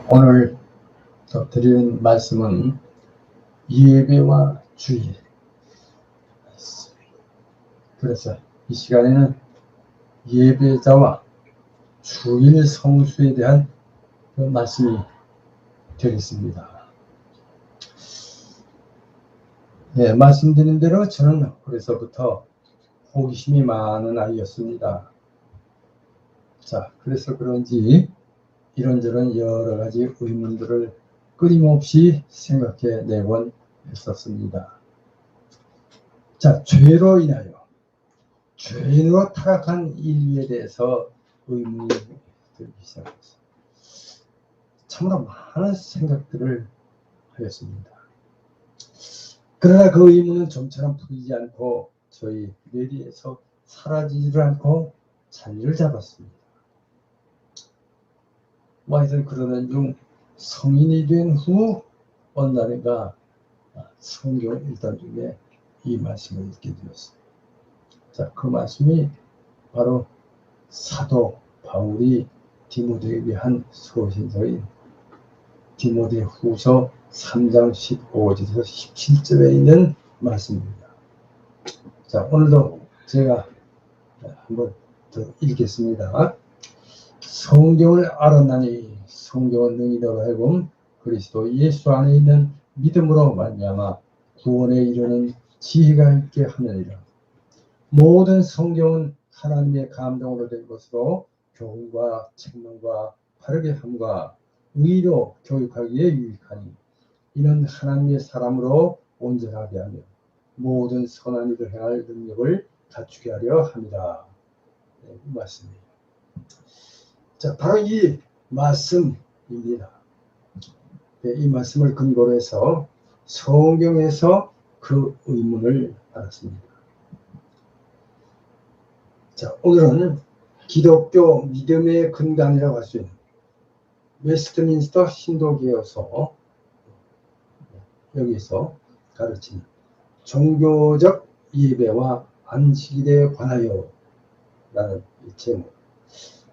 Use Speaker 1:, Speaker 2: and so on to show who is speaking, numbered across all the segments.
Speaker 1: 오늘 드리는 말씀은 예배와 주일. 그래서 이 시간에는 예배자와 주일 성수에 대한 그 말씀이 되겠습니다. 네, 말씀드린 대로 저는 어려서부터 호기심이 많은 아이였습니다. 자, 그래서 그런지 이런저런 여러 가지 의문들을 끊임없이 생각해 내곤 했었습니다. 자, 죄로 타락한 인류에 대해서 의문이 들기 시작했어요. 참으로 많은 생각들을 하였습니다. 그러나 그 의문은 좀처럼 풀리지 않고 저희 뇌리에서 사라지지를 않고 자리를 잡았습니다. 하여튼 그러는 중 성인이 된 후 어느 날인가 성경 읽던 중에 이 말씀을 읽게 되었어요. 자, 그 말씀이 바로 사도 바울이 디모데에게 한 서신서인 디모데 후서 3장 15절에서 17절에 있는 말씀입니다. 자, 오늘도 제가 한번 더 읽겠습니다. 성경을 알았나니 성경은 능히 너로 하여금 그리스도 예수 안에 있는 믿음으로 말미암아 구원에 이르는 지혜가 있게 하느니라. 모든 성경은 하나님의 감동으로 된 것으로 교훈과 책망과 바르게 함과 의로 교육하기에 유익하니 이는 하나님의 사람으로 온전하게 하며 모든 선한 일을 행할 능력을 갖추게 하려 합니다. 네, 이 말씀이에요. 자, 바로 이 말씀입니다. 네, 이 말씀을 근거로 해서 성경에서 그 의문을 알았습니다. 자, 오늘은 기독교 믿음의 근간이라고 할 수 있는 웨스트민스터 신도계여서 여기서 가르치는 종교적 예배와 안식일에 관하여 라는 제목.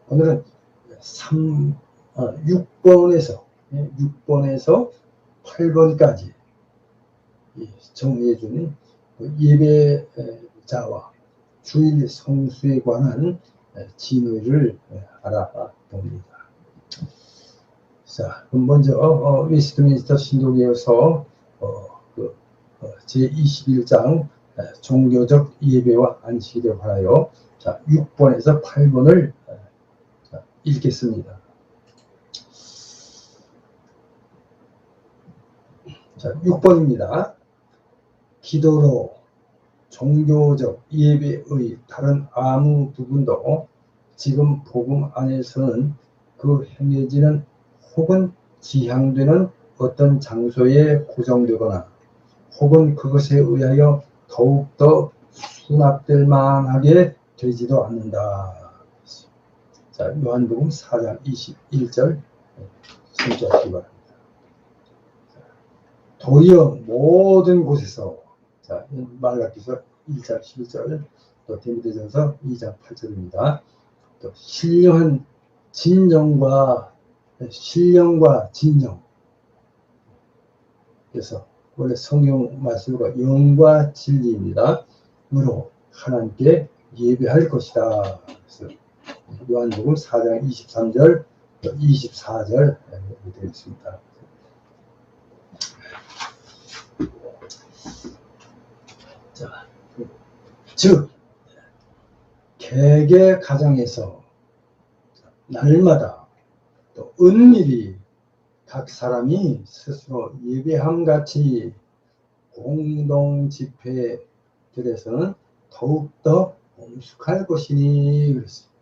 Speaker 1: 오늘은 6번에서 8번까지 정리해주는 예배자와 주일 성수에 관한 진의를 알아봅니다. 자, 그럼 먼저 웨스트민스터 신도계여서 제21장 종교적 예배와 안식일에 관하여 자, 6번에서 8번을 읽겠습니다. 자, 6번입니다. 기도로 종교적 예배의 다른 아무 부분도 지금 복음 안에서는 그 행해지는 혹은 지향되는 어떤 장소에 고정되거나 혹은 그것에 의하여 더욱더 수납될 만하게 되지도 않는다. 자, 요한복음 4장 21절 참조하시기 바랍니다. 도리어 모든 곳에서 자, 말라기서 1장 11절 또 디모데전서 2장 8절입니다. 또 신령과 진정. 그래서 원래 성경 말씀으로 영과 진리입니다. 으로 하나님께 예배할 것이다. 그래서 요한복음 4장 23절, 24절 이렇게 되어 있습니다. 자, 즉 개개 가정에서 날마다 또 은밀히 각 사람이 스스로 예배함 같이 공동 집회들에서는 더욱더 엄숙할 것이니 그랬습니다.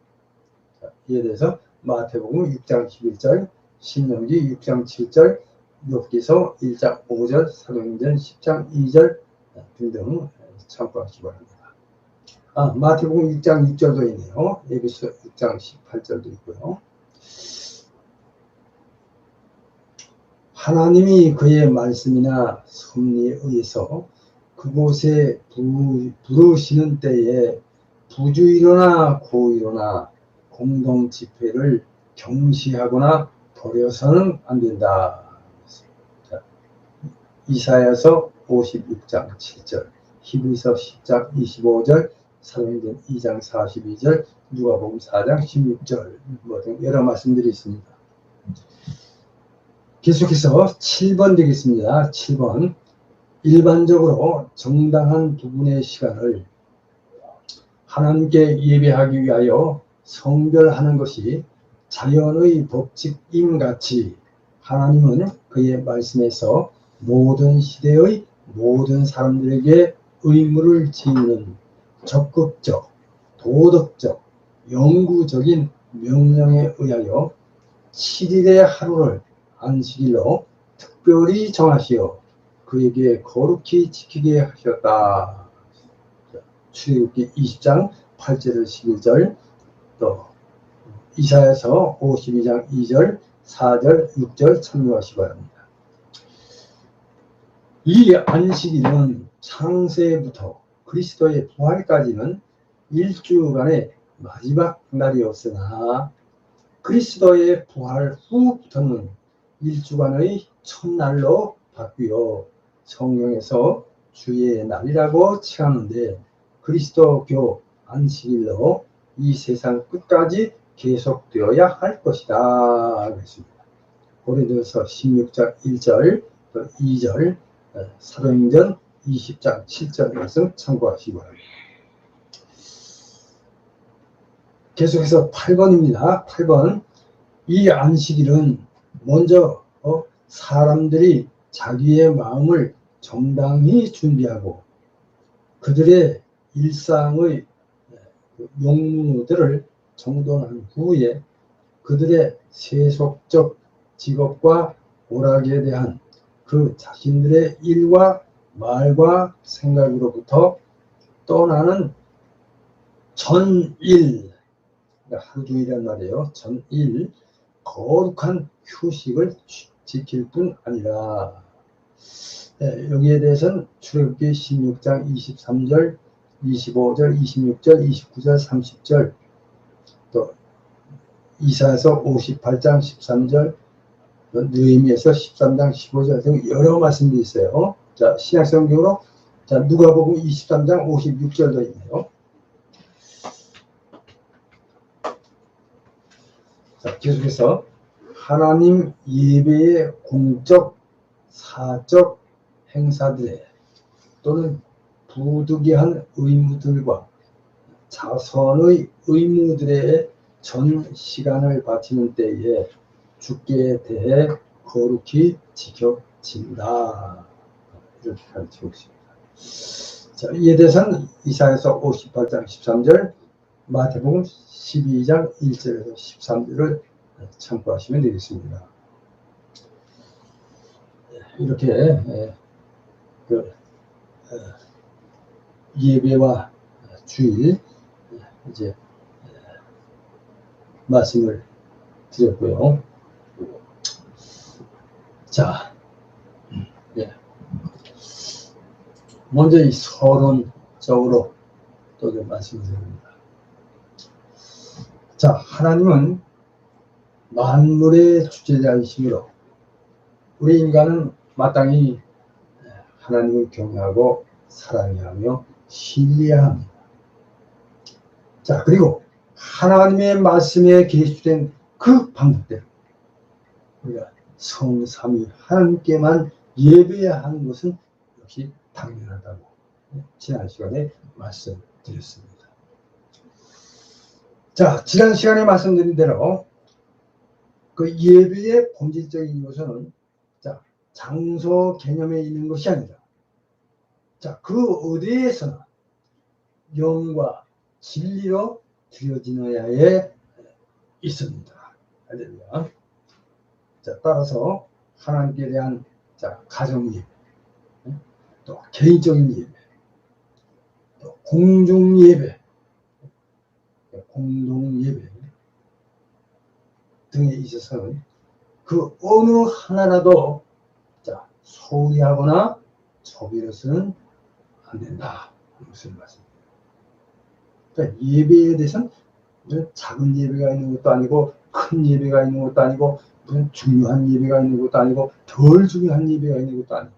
Speaker 1: 자, 이에 대해서 마태복음 6장 11절, 신명기 6장 7절, 욥기서 1장 5절, 사도행전 10장 2절 등등 참고하시기 바랍니다. 마태복음 6장 6절도 있네요. 에베소 6장 18절도 있고요. 하나님이 그의 말씀이나 섭리에 의해서 그곳에 부르시는 때에 부주의로나 고의로나 공동 집회를 경시하거나 버려서는 안 된다. 자, 이사야서 56장 7절, 히브리서 10장 25절, 사도행전 2장 42절, 누가복음 4장 16절 뭐 등 여러 말씀들이 있습니다. 계속해서 7번 되겠습니다. 7번. 일반적으로 정당한 부분의 시간을 하나님께 예배하기 위하여 성별하는 것이 자연의 법칙임 같이 하나님은 그의 말씀에서 모든 시대의 모든 사람들에게 의무를 지우는 적극적, 도덕적, 영구적인 명령에 의하여 7일의 하루를 안식일로 특별히 정하시어 그에게 거룩히 지키게 하셨다. 출애굽기 20장 8절을 11절, 또 이사야서 52장 2절, 4절, 6절 참고하시기 바랍니다. 이 안식일은 창세부터 그리스도의 부활까지는 일주간의 마지막 날이었으나 그리스도의 부활 후부터는 일주간의 첫날로 바뀌어 성경에서 주의 날이라고 칭하는데 그리스도교 안식일로 이 세상 끝까지 계속되어야 할 것이다. 그랬습니다. 고린도서 16장 1절, 2절, 사도행전 20장 7절 말씀 참고하시기 바랍니다. 계속해서 8번입니다. 8번. 이 안식일은 먼저 사람들이 자기의 마음을 정당히 준비하고 그들의 일상의 용무들을 정돈한 후에 그들의 세속적 직업과 오락에 대한 그 자신들의 일과 말과 생각으로부터 떠나는 전일, 하루 종일이란 말이에요. 전일 거룩한 휴식을 지킬 뿐 아니라 여기에 대해서는 출애굽기 16장 23절, 25절, 26절, 29절, 30절, 또 이사야서 58장 13절, 느헤미야서 13장 15절 등 여러 말씀들이 있어요. 자, 신약성경으로 자, 누가복음 23장 56절도 있네요. 자, 계속해서 하나님 예배의 공적, 사적 행사들에 또는 부득이한 의무들과 자선의 의무들에 전 시간을 바치는 때에 주께 대해 거룩히 지켜진다. 이렇게 가르치고 있습니다. 자, 이에 대해서는 이사야서 58장 13절, 마태복음 12장 1절에서 13절을 참고하시면 되겠습니다. 이렇게 예배와 주일 이제 말씀을 드렸고요. 자, 먼저 이 서론적으로 또 좀 말씀을 드립니다. 자, 하나님은 만물의 주체자이시므로 우리 인간은 마땅히 하나님을 경외하고 사랑하며 신뢰해야 합니다. 자, 그리고 하나님의 말씀에 계시된 그 방법대로 우리가 성삼위 하나님께만 예배해야 하는 것은 역시 당연하다고 지난 시간에 말씀드렸습니다. 자, 지난 시간에 말씀드린 대로 그 예배의 본질적인 요소는 자, 장소 개념에 있는 것이 아니라 자, 그 어디에서나 영과 진리로 드려지너야에 있습니다. 할렐루야. 자, 따라서 하나님께 대한 자, 가정 예배, 또 개인적인 예배, 또 공중 예배, 공동 예배 등에 있어서는 그 어느 하나라도 자, 소홀히 하거나 저비로서는 안 된다. 무슨 말씀입니다. 그러니까 예배에 대해서는 작은 예배가 있는 것도 아니고 큰 예배가 있는 것도 아니고 그런 중요한 예배가 있는 것도 아니고 덜 중요한 예배가 있는 것도 아니고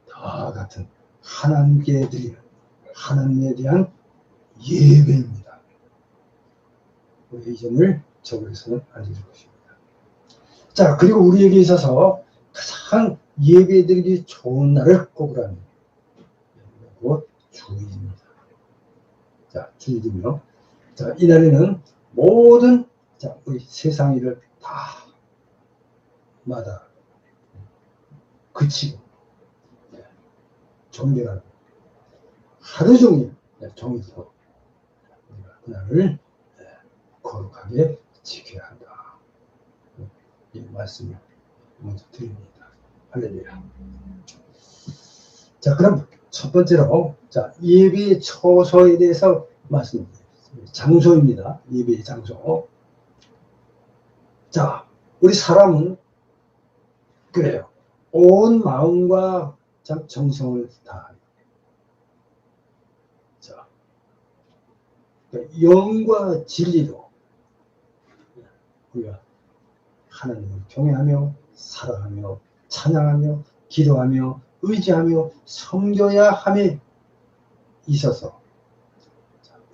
Speaker 1: 다 같은 하나님께 드리는 하나님에 대한 예배입니다. 우리 이 점을 저버려서는 안 될 것입니다. 자, 그리고 우리에게 있어서 가장 예배드리기 좋은 날을 꼽으라는 곧 주일입니다. 자, 주일이며, 자, 이날에는 모든 우리 세상 일을 다 마다 그치고 존경하고 하루 종일 종일토록 우리가 그날을 거룩하게 지켜야 한다. 이 말씀을 먼저 드립니다. 할렐루야. 자, 그럼 첫 번째로 예배의 처소에 대해서 말씀드리겠습니다. 장소입니다. 예배의 장소. 자, 우리 사람은 그래요. 온 마음과 정성을 다하여 영과 진리로 우리가 하나님을 경외하며 사랑하며 찬양하며 기도하며 의지하며 섬겨야 함에 있어서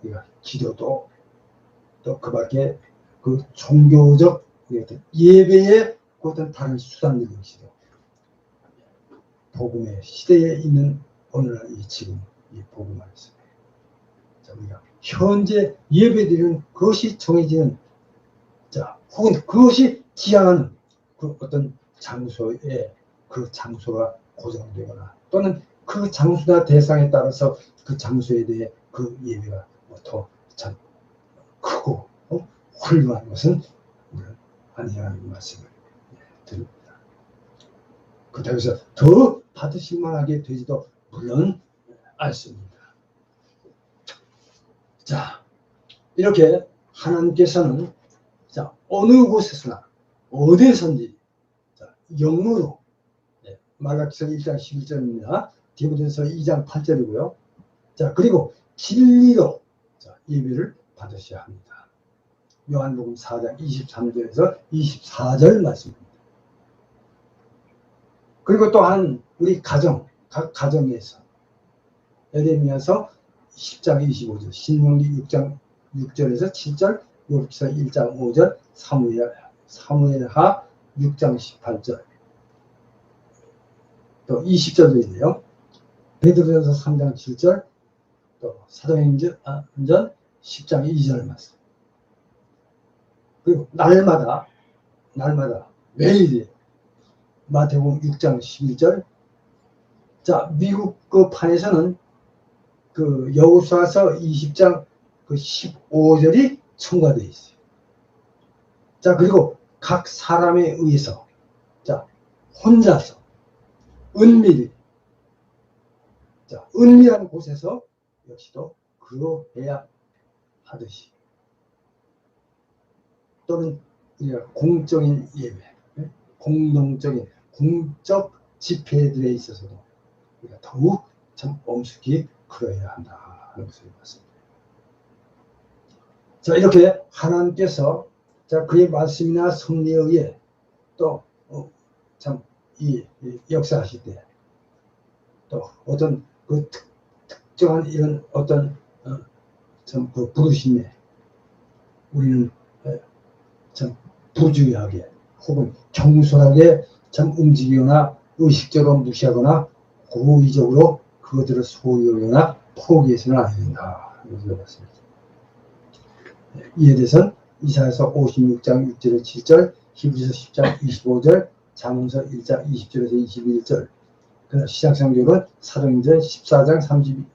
Speaker 1: 우리가 기도도 또 그 밖에 그 종교적 예배의 어떤 다른 수단들이 있어도 복음의 시대에 있는 오늘날 지금 이 복음 안에서 우리가 현재 예배드리는 그것이 정해지는 혹은 그것이 지향하는 그 어떤 장소에 그 장소가 고정되거나 또는 그 장소나 대상에 따라서 그 장소에 대해 그 예배가 더 참 크고 훌륭한 것은 아니라는 말씀을 드립니다. 그렇다고 해서 더 받으실 만하게 되지도 물론 않습니다. 자, 이렇게 하나님께서는 어느 곳에서나 어디에선지 영으로 말라기서 1장 11절입니다. 디모데전서 2장 8절이고요. 자, 그리고 진리로 예배를 받으셔야 합니다. 요한복음 4장 23절에서 24절 말씀입니다. 그리고 또한 우리 각 가정에서 예레미야서 10장 25절, 신명기 6장 6절에서 7절, 욥기서 1장 5절, 사무엘하 6장 18절, 또 20절도 있네요. 베드로전서 3장 7절, 또 사도행전 10장 2절 말씀. 그리고 날마다 매일 마태복음 6장 11절. 자, 미국 그 판에서는 그 여호수아서 20장 그 15절이 첨가되어 있어요. 자, 그리고 각 사람에 의해서 혼자서 은밀한 곳에서 역시도 그러해야 하듯이 또는 우리가 공적인 예배, 공동적인 공적 집회들에 있어서도 우리가 더욱 참 엄숙히 그러해야 한다 하는 것을 말씀드립니다. 자, 이렇게 하나님께서 그의 말씀이나 섭리에 의해 또 참 이 역사하실 때 또 어떤 그 특정한 이런 어떤 참 그 부르심에 우리는 참 부주의하게 혹은 경솔하게 참 움직이거나 의식적으로 무시하거나 고의적으로 그것들을 소유하거나 포기해서는 안 된다. 이렇게 봤습니다. 이에 대해서는 이사야서 56장 6절에서 7절, 히브리서 10장 25절, 잠언서 1장 20절에서 21절, 시작성경은 사도행전 14장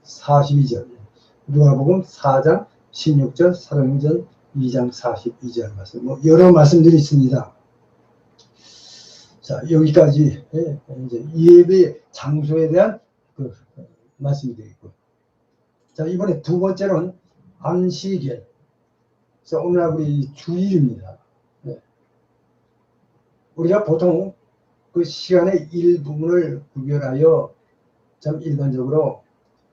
Speaker 1: 42절, 누가복음 4장 16절, 사도행전 2장 42절 말씀, 여러 말씀들이 있습니다. 자, 여기까지 이제 예배 장소에 대한 그 말씀이 되겠고, 자, 이번에 두 번째로는 안식일. 자, 오늘 우리 주일입니다. 우리가 보통 그 시간의 일부분을 구별하여 참 일반적으로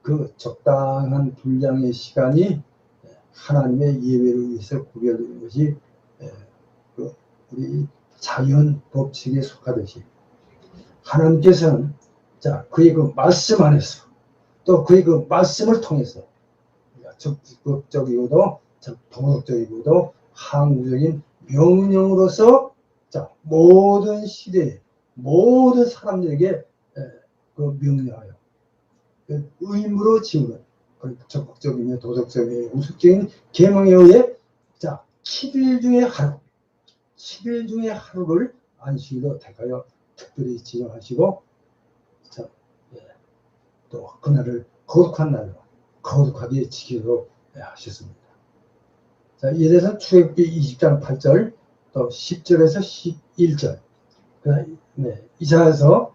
Speaker 1: 그 적당한 분량의 시간이 하나님의 예배를 위해서 구별되는 것이 우리 자연 법칙에 속하듯이 하나님께서는 그의 그 말씀 안에서 또 그의 그 말씀을 통해서 적극적이고도 도덕적이고도 항구적인 명령으로서 모든 시대에 모든 사람들에게 명령하여 의무로 지우는 적극적이며 도덕적이며 우습적인 계명에 의해 7일 중에 하루 7일 중에 하루를 안식일로 택하여 특별히 지정하시고 또 그날을 거룩한 날로 거룩하게 지키도록 하셨습니다. 이에 대해서 출애굽기 20장 8절 또 10절에서 11절 이사야서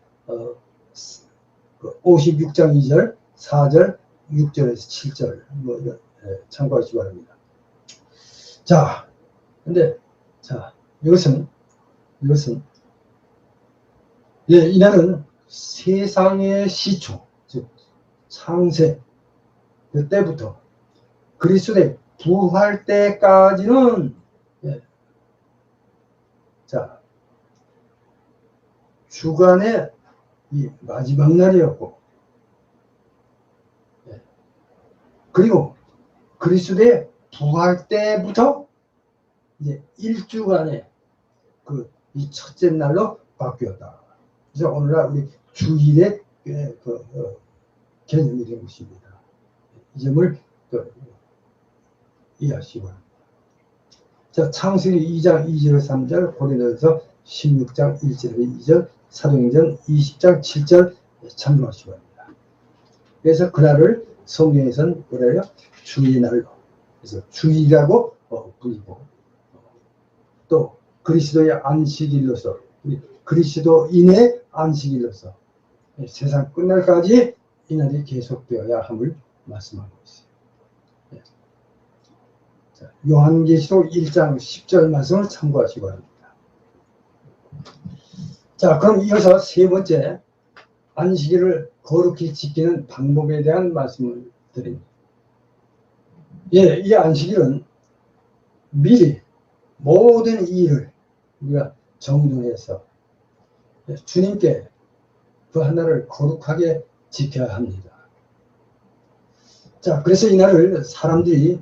Speaker 1: 56장 2절 4절 6절에서 7절 참고하시기 바랍니다. 근데 이것은 이날은 세상의 시초 즉 창세 그때부터 그리스도의 부활 때까지는 주간의 이 마지막 날이었고 그리고 그리스도의 부활 때부터 이제 일주간의 이 첫째 날로 바뀌었다. 그래서 오늘날 우리 주일의 개념이 된 것입니다. 이 점을 이해하시기 바랍니다. 창세기 2장 2절 3절 고린도서 16장 1절 2절 사도행전 20장 7절 참고하시기 바랍니다. 그래서 그날을 성경에서는 뭐래요? 주일날로 그래서 주일이라고 부르고 또 그리스도의 안식일로서 그리스도인의 안식일로서 세상 끝날까지 이 날이 계속되어야 함을 말씀하고 있어요. 요한계시록 1장 10절 말씀을 참고하시기 바랍니다. 그럼 이어서 세 번째 안식일을 거룩히 지키는 방법에 대한 말씀을 드립니다. 이 안식일은 미리 모든 일을 우리가 정돈해서 주님께 그 하나를 거룩하게 지켜야 합니다. 그래서 이날을 사람들이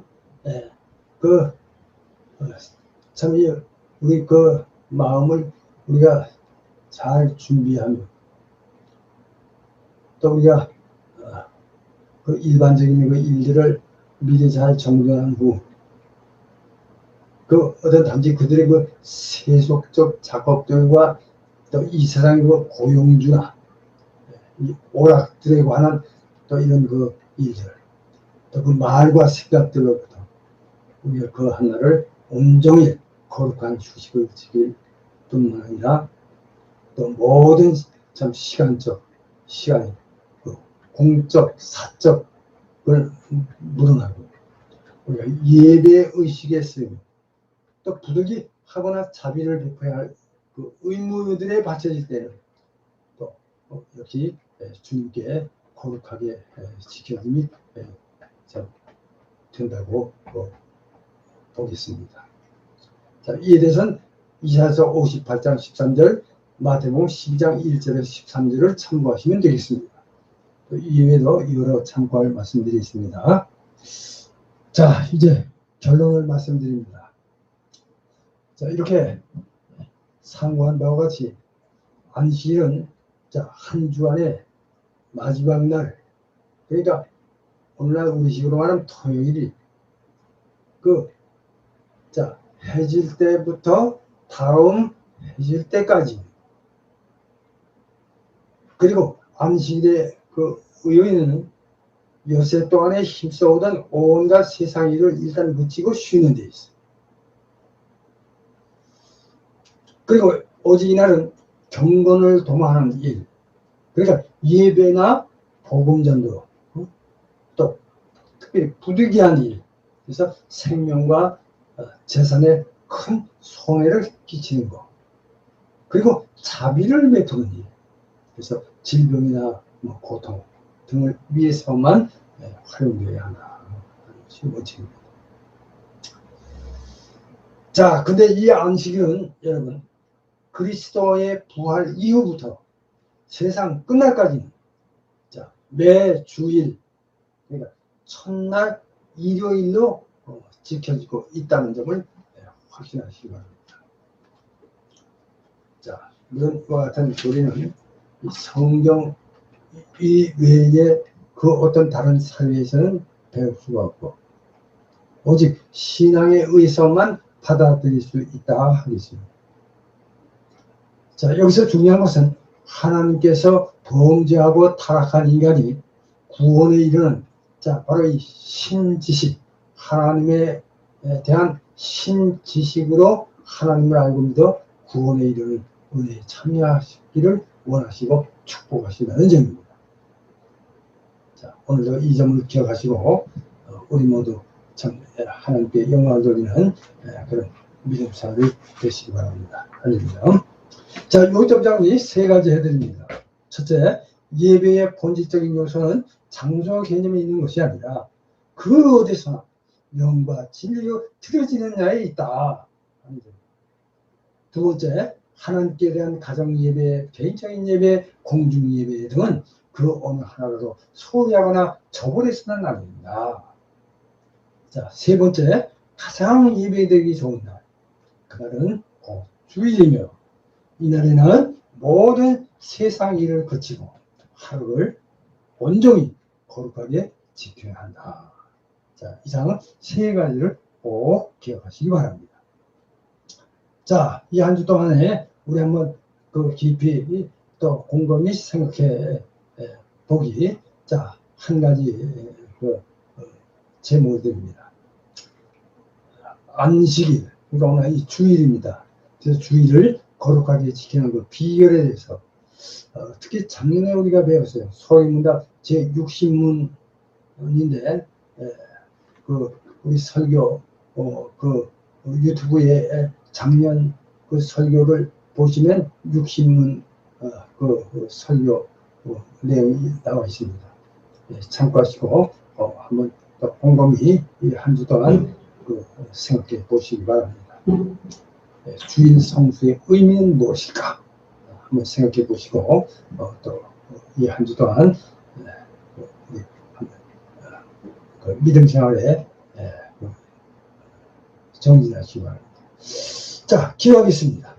Speaker 1: 참 우리 마음을 우리가 잘 준비하며 또 우리가 일반적인 일들을 미리 잘 정돈한 후 어떤 단지 그들의 세속적 작업들과 또 이 세상의 고용주나 이 오락들에 관한 또 이런 일들 또 말과 생각들로부터 우리가 그 하나를 온종일 거룩한 휴식을 지킬 뿐만 아니라 또 모든 참 시간이 공적 사적을 물어나고 우리가 예배 의식에 쓰이며 또 부득이 하거나 자비를 베풀어야 할 의무들에 바쳐질 때는 또 역시 주님께 거룩하게 지켜짐이 된다고 보겠습니다. 이에 대해서는 이사야서 58장 13절 마태복음 12장 1절에서 13절을 참고하시면 되겠습니다. 이외에도 여러 참고할 말씀들이 있습니다. 이제 결론을 말씀드립니다. 이렇게 상고한 바와 같이 안식일은 한 주간의 마지막 날 그러니까 오늘날 우리식으로 말하면 토요일이 해질 때부터 다음 해질 때까지 그리고 안식일의 의의는 여세 동안에 힘써오던 온갖 세상 일을 일단 묻히고 쉬는 데 있어요. 그리고 오직 이날은 경건을 도모하는 일 그러니까 예배나 복음전도 또 특별히 부득이한 일 그래서 생명과 재산에 큰 손해를 끼치는 것 그리고 자비를 베푸는 일 그래서 질병이나 고통 등을 위해서만 활용되어야 한다. 하는 것이 원칙입니다. 자, 근데 이 안식일은 여러분 그리스도의 부활 이후부터 세상 끝날까지는 자, 매 주일 그러니까 첫날 일요일로 지켜지고 있다는 점을 확신하시기 바랍니다. 자, 이런 것 같은 교리는 성경 이외에 그 어떤 다른 사회에서는 배울 수가 없고 오직 신앙에 의해서만 받아들일 수 있다 하겠습니다. 자, 여기서 중요한 것은 하나님께서 범죄하고 타락한 인간이 구원에 이르는 자, 바로 이 신지식, 하나님에 대한 신지식으로 하나님을 알고 믿어 구원에 이르는 은혜에 참여하시기를 원하시고 축복하신다는 점입니다. 자, 오늘도 이 점을 기억하시고 우리 모두 참 하나님께 영광을 돌리는 그런 믿음 사람이 되시기 바랍니다. 할렐루야. 자, 요점장 우리 세 가지 해드립니다. 첫째, 예배의 본질적인 요소는 장소 개념이 있는 것이 아니라 그 어디서나 명과 진리로 드려지는 자에 있다. 두 번째, 하나님께 대한 가정 예배, 개인적인 예배, 공중 예배 등은 그 어느 하나라도 소홀하거나 저버려서는 안 됩니다. 자, 세 번째, 가장 예배되기 좋은 날. 그날은 곧 주일이며 이날에는 모든 세상 일을 거치고 하루를 온종일 거룩하게 지켜야 한다. 자, 이상 세 가지를 꼭 기억하시기 바랍니다. 자, 이 한 주 동안에 우리 한번 그 깊이 또 곰곰이 생각해 보기. 자, 한 가지 그 제목을 드립니다. 안식일, 그러니까 오늘 이 주일입니다. 그래서 주일을 거룩하게 지키는 그 비결에 대해서 특히 작년에 우리가 배웠어요. 소위 문답 제60문인데 그 우리 설교 그 유튜브에 작년 그 설교를 보시면 60문 그 설교 내용이 나와 있습니다. 참고하시고 한번 더 곰곰이 한 주 동안 그 생각해 보시기 바랍니다. 주일 성수의 의미는 무엇일까? 한번 생각해 보시고 또 이 한 주 동안 그 믿음 생활에 정진하시기 바랍니다. 자, 기도하겠습니다.